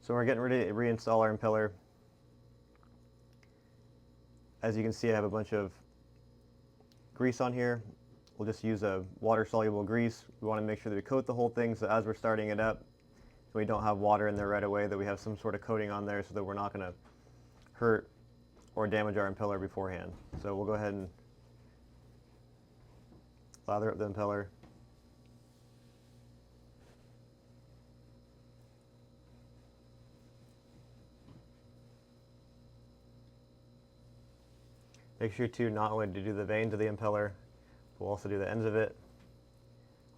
So we're getting ready to reinstall our impeller. As you can see, I have a bunch of grease on here. We'll just use a water-soluble grease. We want to make sure that we coat the whole thing so as we're starting it up, we don't have water in there right away, that we have some sort of coating on there so that we're not going to hurt or damage our impeller beforehand. So we'll go ahead and lather up the impeller. Make sure to not only to do the vane to the impeller, we'll also do the ends of it.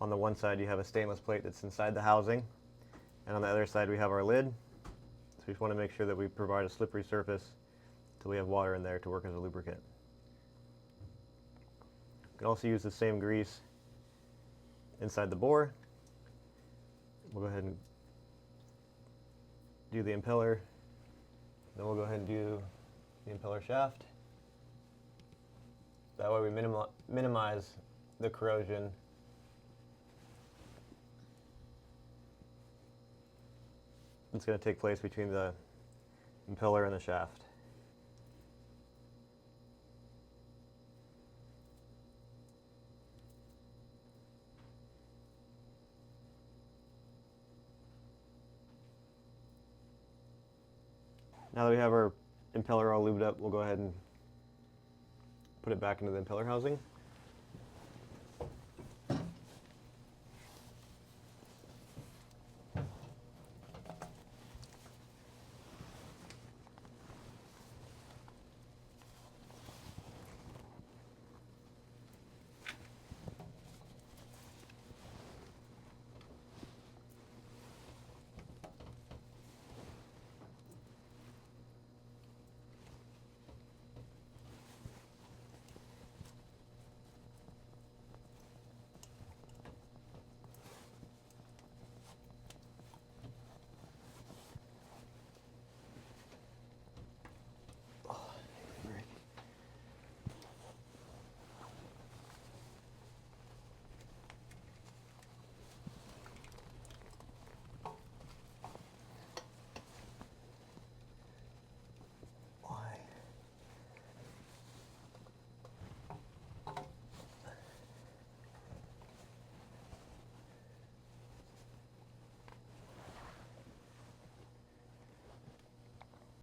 On the one side you have a stainless plate that's inside the housing, and on the other side we have our lid. So we just want to make sure that we provide a slippery surface until we have water in there to work as a lubricant. You can also use the same grease inside the bore. We'll go ahead and do the impeller, then we'll go ahead and do the impeller shaft. That way we minimize the corrosion. It's going to take place between the impeller and the shaft. Now that we have our impeller all lubed up, we'll go ahead and put it back into the impeller housing.